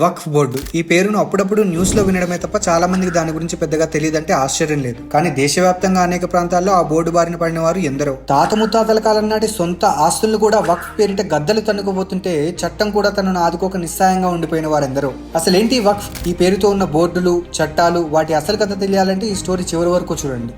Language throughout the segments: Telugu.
వక్ఫ్ బోర్డు ఈ పేరును అప్పుడప్పుడు న్యూస్లో వినడమే తప్ప చాలా మందికి దాని గురించి పెద్దగా తెలియదంటే ఆశ్చర్యం లేదు. కానీ దేశవ్యాప్తంగా అనేక ప్రాంతాల్లో ఆ బోర్డు బారిన పడిన వారు ఎందరో. తాత ముత్తాతల కాలం నాటి సొంత ఆస్తులను కూడా వక్ఫ్ పేరిట గద్దలు తన్నుకుపోతుంటే చట్టం కూడా తనను ఆదుకోక నిస్సాయంగా ఉండిపోయిన వారెందరో. అసలేంటి వక్ఫ్? ఈ పేరుతో ఉన్న బోర్డులు, చట్టాలు, వాటి అసలు కథ తెలియాలంటే ఈ స్టోరీ చివరి వరకు చూడండి.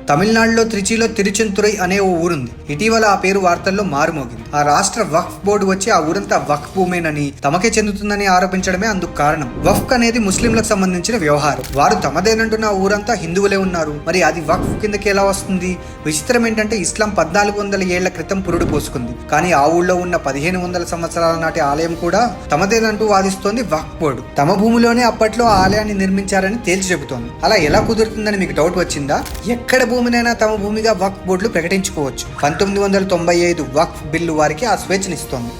తమిళనాడులో త్రిచిలో తిరుచెంతురై అనే ఓ ఊరుంది. ఇటీవల ఆ పేరు వార్తల్లో మారుమోగింది. ఆ రాష్ట్ర వక్ఫ్ బోర్డు వచ్చి ఆ ఊరంతా వక్ఫ్ భూమేనని, తమకే చెందుతుందని ఆరోపించడమే అందుకు కారణం. వక్ఫ్ అనేది ముస్లింలకు సంబంధించిన వ్యవహారం. వారు తమదేనంటున్న ఆ ఊరంతా హిందువులే ఉన్నారు. మరి అది వక్ఫ్ కిందకి ఎలా వస్తుంది? విచిత్రం ఏంటంటే ఇస్లాం 1400 ఏళ్ల క్రితం పురుడు పోసుకుంది. కానీ ఆ ఊళ్ళో ఉన్న 1500 సంవత్సరాల నాటి ఆలయం కూడా తమదేనంటూ వాదిస్తోంది వక్ఫ్ బోర్డు. తమ భూమిలోనే అప్పట్లో ఆ ఆలయాన్ని నిర్మించారని తేల్చి చెబుతోంది. అలా ఎలా కుదురుతుందని మీకు డౌట్ వచ్చిందా? ఎక్కడ భూమినైనా తమ భూమిగా వక్ఫ్ బోర్డులు ప్రకటించుకోవచ్చు. 1995 వక్ఫ్ బిల్లు వారికి ఆ స్వేచ్ఛనిస్తోంది.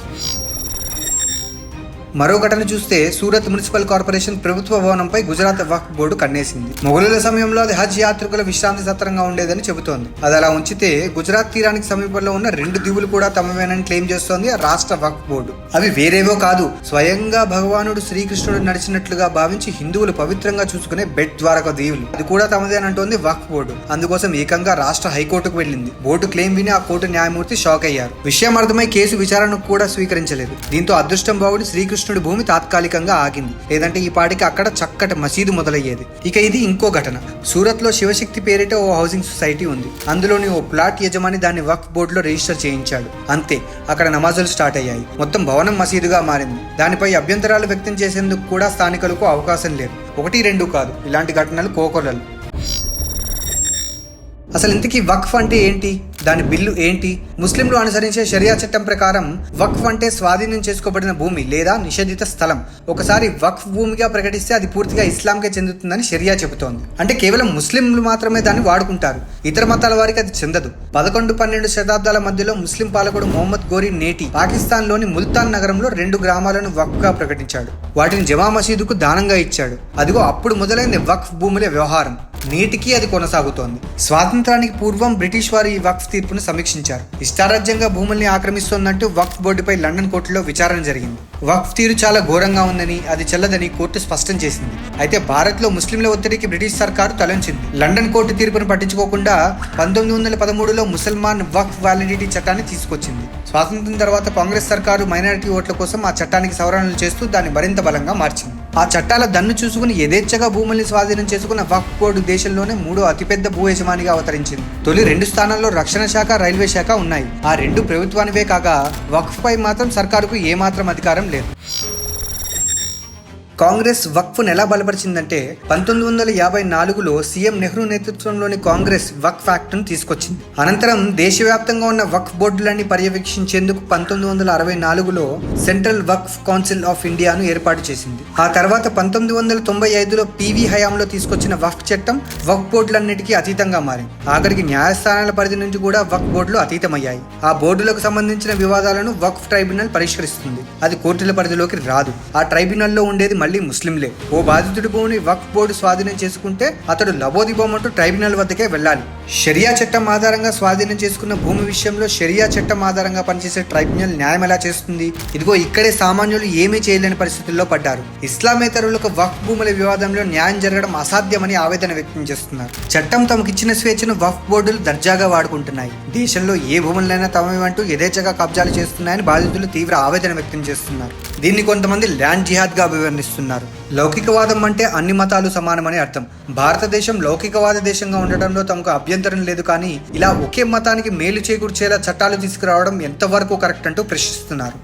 మరో ఘటన చూస్తే సూరత్ మున్సిపల్ కార్పొరేషన్ ప్రభుత్వ భవనంపై గుజరాత్ వక్ఫ్ బోర్డు కన్నేసింది. మొఘలుల సమయంలో అది హజ్ యాత్రికుల విశ్రాంతి సత్రంగా ఉండేదని చెబుతోంది. అది అలా ఉంచితే గుజరాత్ తీరానికి సమీపంలో ఉన్న 2 దీవులు కూడా తమవేనని క్లెయిమ్ చేస్తోంది ఆ రాష్ట్ర వక్ఫ్ బోర్డు. అవి వేరేవో కాదు, స్వయంగా భగవానుడు శ్రీకృష్ణుడు నడిచినట్లుగా భావించి హిందువులు పవిత్రంగా చూసుకునే బెట్ ద్వారక దీవులు. అది కూడా తమదేనంటోంది వక్ఫ్ బోర్డు. అందుకోసం ఏకంగా రాష్ట్ర హైకోర్టుకు వెళ్లింది. బోర్డు క్లెయిమ్ విని ఆ కోర్టు న్యాయమూర్తి షాక్ అయ్యారు. విషయం అర్థమై కేసు విచారణకు కూడా స్వీకరించలేదు. దీంతో అదృష్టం బావుడి శ్రీకృష్ణుడి భూమి తాత్కాలికంగా ఆగింది. లేదంటే ఈ పాటికి అక్కడ చక్కటి మసీదు మొదలయ్యేది. ఇక ఇది ఇంకో ఘటన. సూరత్ లో శివశక్తి పేరిట ఓ హౌసింగ్ సొసైటీ ఉంది. అందులోని ఓ ప్లాట్ యజమాని దాన్ని వక్ఫ్ బోర్డులో రిజిస్టర్ చేయించాడు. అంతే, అక్కడ నమాజులు స్టార్ట్ అయ్యాయి. మొత్తం భవనం మసీదుగా మారింది. దానిపై అభ్యంతరాలు వ్యక్తం చేసేందుకు కూడా స్థానికులకు అవకాశం లేదు. 1-2 కాదు, ఇలాంటి ఘటనలు కోకొల్లలు. అసలు ఇంతకీ వక్ఫ్ అంటే ఏంటి? దాని బిల్లు ఏంటి? ముస్లింలు అనుసరించే షరియా చట్టం ప్రకారం వక్ఫ్ అంటే స్వాధీనం చేసుకోబడిన భూమి లేదా నిషేధిత స్థలం. ఒకసారి వక్ఫ్ భూమిగా ప్రకటిస్తే అది పూర్తిగా ఇస్లాంకే చెందుతుందని షరియా చెబుతోంది. అంటే కేవలం ముస్లింలు మాత్రమే దాన్ని వాడుకుంటారు, ఇతర మతాల వారికి అది చెందదు. 11-12 శతాబ్దాల మధ్యలో ముస్లిం పాలకుడు మొహమ్మద్ గోరీ నేటి పాకిస్తాన్లోని ముల్తాన్ నగరంలో 2 గ్రామాలను వక్ఫ్గా ప్రకటించాడు. వాటిని జమా మసీదుకు దానంగా ఇచ్చాడు. అదిగో అప్పుడు మొదలైంది వక్ఫ్ భూముల వ్యవహారం. నేటికి అది కొనసాగుతోంది. స్వాతంత్రానికి పూర్వం బ్రిటిష్ వారు ఈ వక్ఫ్ తీర్పును సమీక్షించారు. ఇష్టారాజ్యంగా భూముల్ని ఆక్రమిస్తోందంటూ వక్ఫ్ బోర్డుపై లండన్ కోర్టులో విచారణ జరిగింది. వక్ఫ్ తీరు చాలా ఘోరంగా ఉందని, అది చెల్లదని కోర్టు స్పష్టం చేసింది. అయితే భారత్లో ముస్లింల ఒత్తిడికి బ్రిటిష్ సర్కారు తలంచింది. లండన్ కోర్టు తీర్పును పట్టించుకోకుండా 1913లో ముసల్మాన్ వక్ఫ్ వ్యాలిడిటీ చట్టాన్ని తీసుకొచ్చింది. స్వాతంత్రం తర్వాత కాంగ్రెస్ సర్కారు మైనారిటీ ఓట్ల కోసం ఆ చట్టానికి సవరణలు చేస్తూ దాన్ని మరింత బలంగా మార్చింది. ఆ చట్టాల దన్ను చూసుకుని యథేచ్ఛగా భూముల్ని స్వాధీనం చేసుకున్న వక్ఫ్ బోర్డు దేశంలోనే 3వ అతిపెద్ద భూ యజమానిగా అవతరించింది. తొలి 2 స్థానాల్లో రక్షణ శాఖ, రైల్వే శాఖ ఉన్నాయి. ఆ 2 ప్రభుత్వానివే కాగా వక్ఫ్ పై మాత్రం సర్కారుకు ఏమాత్రం అధికారం లేదు. కాంగ్రెస్ వక్ఫ్ను ఎలా బలపరిచిందంటే 1954లో సీఎం నెహ్రూ నేతృత్వంలోని కాంగ్రెస్ వక్ఫ్ యాక్ట్ను తీసుకొచ్చింది. అనంతరం దేశవ్యాప్తంగా ఉన్న వక్ఫ్ బోర్డులన్నీ పర్యవేక్షించేందుకు 1964లో సెంట్రల్ వక్ఫ్ కౌన్సిల్ ఆఫ్ ఇండియాను ఏర్పాటు చేసింది. ఆ తర్వాత 1995లో పివి హయాంలో తీసుకొచ్చిన వక్ఫ్ చట్టం వక్ఫ్ బోర్డులన్నిటికీ అతీతంగా మారింది. ఆఖరికి న్యాయస్థానాల పరిధి నుంచి కూడా వక్ఫ్ బోర్డులు అతీతమయ్యాయి. ఆ బోర్డులకు సంబంధించిన వివాదాలను వక్ఫ్ ట్రైబ్యునల్ పరిష్కరిస్తుంది. అది కోర్టుల పరిధిలోకి రాదు. ఆ ట్రైబ్యునల్లో ఉండేది మళ్ళీ ముస్లింలే. ఓ బాధితుడి భూమిని వక్ఫ్ బోర్డు స్వాధీనం చేసుకుంటే అతడు లబోదిబోమంటూ ట్రైబ్యునల్ వద్దకే వెళ్ళాలి. షరియా చట్టం ఆధారంగా స్వాధీనం చేసుకున్న భూమి విషయంలో షరియా చట్టం ఆధారంగా పనిచేసే ట్రైబ్యునల్ న్యాయం ఎలా చేస్తుంది? ఇదిగో ఇక్కడే సామాన్యులు ఏమీ చేయలేని పరిస్థితుల్లో పడ్డారు. ఇస్లామేతరులకు వక్ఫ్ భూముల వివాదంలో న్యాయం జరగడం అసాధ్యమని ఆవేదన వ్యక్తం చేస్తున్నారు. చట్టం తమకిచ్చిన స్వేచ్ఛను వక్ఫ్ బోర్డులు దర్జాగా వాడుకుంటున్నాయి. దేశంలో ఏ భూములైనా తమవంటూ యథేచ్ఛగా కబ్జాలు చేస్తున్నాయని బాధితులు తీవ్ర ఆవేదన వ్యక్తం చేస్తున్నారు. దీన్ని కొంతమంది ల్యాండ్ జిహాద్ గా అభివర్ణిస్తున్నారు. లౌకికవాదం అంటే అన్ని మతాలు సమానమని అర్థం. భారతదేశం లౌకికవాద దేశంగా ఉండటంలో తమకు అభ్యంతరం లేదు. కానీ ఇలా ఒకే మతానికి మేలు చేకూర్చేలా చట్టాలు తీసుకురావడం ఎంతవరకు కరెక్ట్ అంటూ ప్రశ్నిస్తున్నారు.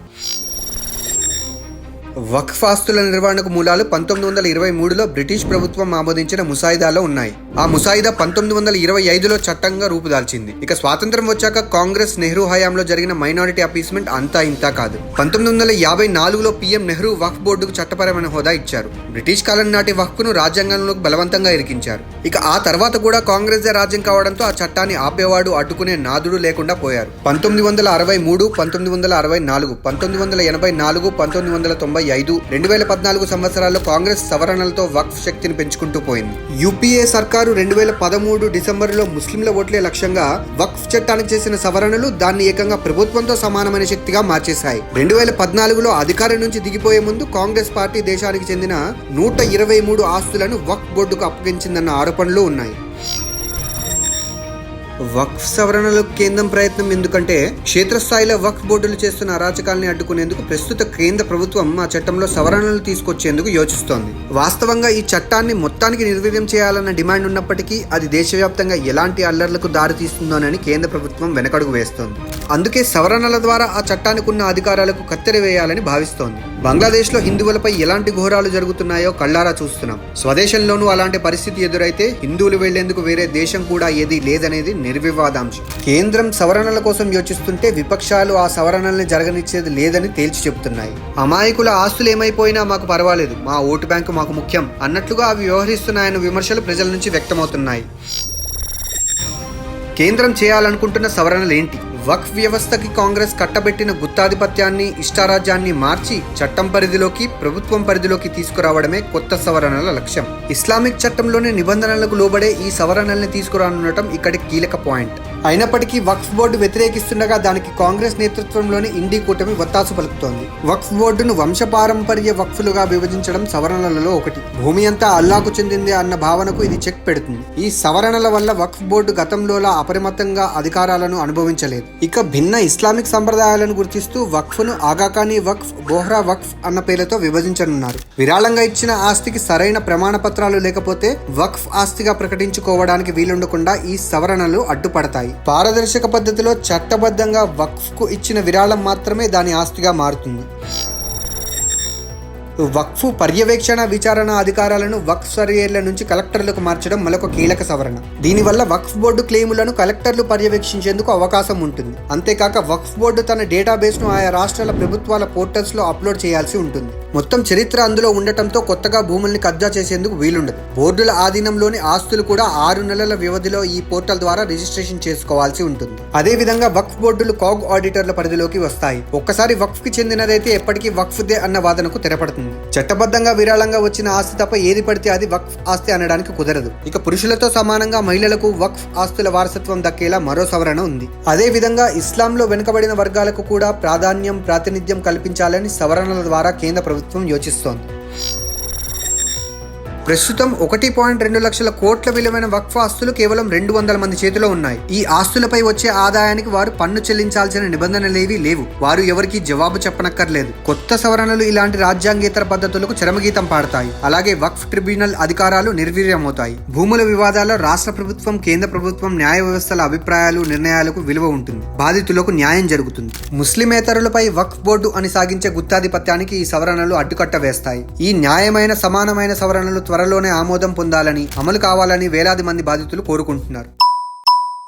వక్ఫ్ ఆస్తుల నిర్వహణకు మూలాలు 1923లో బ్రిటిష్ ప్రభుత్వం ఆమోదించిన ముసాయిదాలో ఉన్నాయి. ఆ ముసాయిదా 1925లో చట్టంగా రూపుదాల్చింది. ఇక స్వాతంత్రం వచ్చాక కాంగ్రెస్ నెహ్రూ హయాంలో జరిగిన మైనారిటీ అపీస్మెంట్ అంతా ఇంతా కాదు. 1954లో పీఎం నెహ్రూ వక్ఫ్ బోర్డుకు చట్టపరమైన హోదా ఇచ్చారు. బ్రిటిష్ కాలం నాటి వక్ఫ్ను రాజ్యాంగంలోకి బలవంతంగా ఇరికించారు. ఇక ఆ తర్వాత కూడా కాంగ్రెస్ రాజ్యం కావడంతో ఆ చట్టాన్ని ఆపేవాడు, అడ్డుకునే నాదుడు లేకుండా పోయారు. 1963, 1964, 1984, 1997 2025, 2014 సంవత్సరాల్లో కాంగ్రెస్ సవరణలతో వక్ఫ్ శక్తిని పెంచుకుంటూ పోయింది. యూపీఏ సర్కారు 2013 డిసెంబర్లో ముస్లింల ఓట్లే లక్ష్యంగా వక్ఫ్ చట్టానికి చేసిన సవరణలు దాన్ని ఏకంగా ప్రభుత్వంతో సమానమైన శక్తిగా మార్చేశాయి. 2014లో అధికారం నుంచి దిగిపోయే ముందు కాంగ్రెస్ పార్టీ దేశానికి చెందిన 123 ఆస్తులను వక్ఫ్ బోర్డుకు అప్పగించిందన్న ఆరోపణలు ఉన్నాయి. వక్ఫ్ సవరణలకు కేంద్రం ప్రయత్నం ఎందుకంటే క్షేత్రస్థాయిలో వక్ఫ్ బోర్డులు చేస్తున్న అరాచకాల్ని అడ్డుకునేందుకు ప్రస్తుత కేంద్ర ప్రభుత్వం ఆ చట్టంలో సవరణలు తీసుకొచ్చేందుకు యోచిస్తోంది. వాస్తవంగా ఈ చట్టాన్ని మొత్తానికి నిర్వీర్యం చేయాలన్న డిమాండ్ ఉన్నప్పటికీ అది దేశవ్యాప్తంగా ఎలాంటి అల్లర్లకు దారితీస్తుందోనని కేంద్ర ప్రభుత్వం వెనకడుగు వేస్తోంది. అందుకే సవరణల ద్వారా ఆ చట్టానికి ఉన్న అధికారాలకు కత్తెర వేయాలని భావిస్తోంది. బంగ్లాదేశ్లో హిందువులపై ఎలాంటి ఘోరాలు జరుగుతున్నాయో కళ్ళారా చూస్తున్నాం. స్వదేశంలోనూ అలాంటి పరిస్థితి ఎదురైతే హిందువులు వెళ్లేందుకు వేరే దేశం కూడా ఏదీ లేదనేది నిర్వివాదాంశం. కేంద్రం సవరణల కోసం యోచిస్తుంటే విపక్షాలు ఆ సవరణల్ని జరగనిచ్చేది లేదని తేల్చి చెబుతున్నాయి. అమాయకుల ఆస్తులు ఏమైపోయినా మాకు పర్వాలేదు, మా ఓటు బ్యాంకు మాకు ముఖ్యం అన్నట్లుగా అవి వ్యవహరిస్తున్నాయన్న విమర్శలు ప్రజల నుంచి వ్యక్తమవుతున్నాయి. కేంద్రం చేయాలనుకుంటున్న సవరణలు ఏంటి? వక్ఫ్ వ్యవస్థకి కాంగ్రెస్ కట్టబెట్టిన గుత్తాధిపత్యాన్ని, ఇష్టారాజ్యాన్ని మార్చి చట్టం పరిధిలోకి, ప్రభుత్వం పరిధిలోకి తీసుకురావడమే కొత్త సవరణల లక్ష్యం. ఇస్లామిక్ చట్టంలోని నిబంధనలకు లోబడే ఈ సవరణల్ని తీసుకురానుండటం ఇక్కడి కీలక పాయింట్. అయినప్పటికీ వక్ఫ్ బోర్డు వ్యతిరేకిస్తుండగా దానికి కాంగ్రెస్ నేతృత్వంలోని ఇండీ కూటమి వత్తాసు పలుకుతోంది. వక్ఫ్ బోర్డును వంశపారంపర్య వక్ఫులుగా విభజించడం సవరణలలో ఒకటి. భూమి అంతా అల్లాకు చెందిందే అన్న భావనకు ఇది చెక్ పెడుతుంది. ఈ సవరణల వల్ల వక్ఫ్ బోర్డు గతంలోలా అపరిమితంగా అధికారాలను అనుభవించలేదు. ఇక భిన్న ఇస్లామిక్ సంప్రదాయాలను గుర్తిస్తూ వక్ఫ్ను ఆగాఖానీ వక్ఫ్, బోహ్రా వక్ఫ్ అన్న పేర్లతో విభజించనున్నారు. విరాళంగా ఇచ్చిన ఆస్తికి సరైన ప్రమాణ పత్రాలు లేకపోతే వక్ఫ్ ఆస్తిగా ప్రకటించుకోవడానికి వీలుండకుండా ఈ సవరణలు అడ్డుపడతాయి. పారదర్శక పద్ధతిలో చట్టబద్ధంగా వక్ఫ్కు ఇచ్చిన విరాళం మాత్రమే దాని ఆస్తిగా మారుతుంది. వక్ఫ్ పర్యవేక్షణ, విచారణ అధికారాలను వక్ఫ్ సర్వేయర్ల నుంచి కలెక్టర్లకు మార్చడం మరొక కీలక సవరణ. దీనివల్ల వక్ఫ్ బోర్డు క్లెయిములను కలెక్టర్లు పర్యవేక్షించేందుకు అవకాశం ఉంటుంది. అంతేకాక వక్ఫ్ బోర్డు తన డేటాబేస్ను ఆయా రాష్ట్రాల ప్రభుత్వాల పోర్టల్స్లో అప్లోడ్ చేయాల్సి ఉంటుంది. మొత్తం చరిత్ర అందులో ఉండటంతో కొత్తగా భూముల్ని కబ్జా చేసేందుకు వీలుండదు. బోర్డుల ఆధీనంలోని ఆస్తులు కూడా 6 నెలల వ్యవధిలో ఈ పోర్టల్ ద్వారా రిజిస్ట్రేషన్ చేసుకోవాల్సి ఉంటుంది. అదేవిధంగా వక్ఫ్ బోర్డులు కాగ్ ఆడిటర్ల పరిధిలోకి వస్తాయి. ఒక్కసారి వక్ఫ్ కి చెందినదైతే ఎప్పటికీ వక్ఫ్దే అన్న వాదనకు తెరపడుతుంది. చట్టబద్ధంగా విరాళంగా వచ్చిన ఆస్తి తప్ప ఏది పడితే అది వక్ఫ్ ఆస్తి అనడానికి కుదరదు. ఇక పురుషులతో సమానంగా మహిళలకు వక్ఫ్ ఆస్తుల వారసత్వం దక్కేలా మరో సవరణ ఉంది. అదే విధంగా ఇస్లాంలో వెనుకబడిన వర్గాలకు కూడా ప్రాతినిధ్యం కల్పించాలని సవరణల ద్వారా కేంద్ర ప్రభుత్వం యోచిస్తోంది. ప్రస్తుతం 1.2 లక్షల కోట్ల విలువైన వక్ఫ్ ఆస్తులు కేవలం 200 మంది చేతిలో ఉన్నాయి. ఈ ఆస్తులపై వచ్చే ఆదాయానికి వారు పన్ను చెల్లించాల్సిన నిబంధనలేవీ లేవు. వారు ఎవరికీ జవాబు చెప్పనక్కర్లేదు. కొత్త సవరణలు ఇలాంటి రాజ్యాంగేతర పద్ధతులకు చరమగీతం పాడతాయి. అలాగే వక్ఫ్ ట్రిబ్యునల్ అధికారాలు నిర్వీర్యమవుతాయి. భూముల వివాదాల్లో రాష్ట్ర ప్రభుత్వం, కేంద్ర ప్రభుత్వం న్యాయ వ్యవస్థల అభిప్రాయాలు, నిర్ణయాలకు విలువ ఉంటుంది. బాధితులకు న్యాయం జరుగుతుంది. ముస్లిమేతరులపై వక్ఫ్ బోర్డు అని సాగించే గుత్తాధిపత్యానికి ఈ సవరణలు అడ్డుకట్ట వేస్తాయి. ఈ న్యాయమైన, సమానమైన సవరణలు త్వరలోనే ఆమోదం పొందాలని, అమలు కావాలని వేలాది మంది బాధితులు కోరుకుంటున్నారు.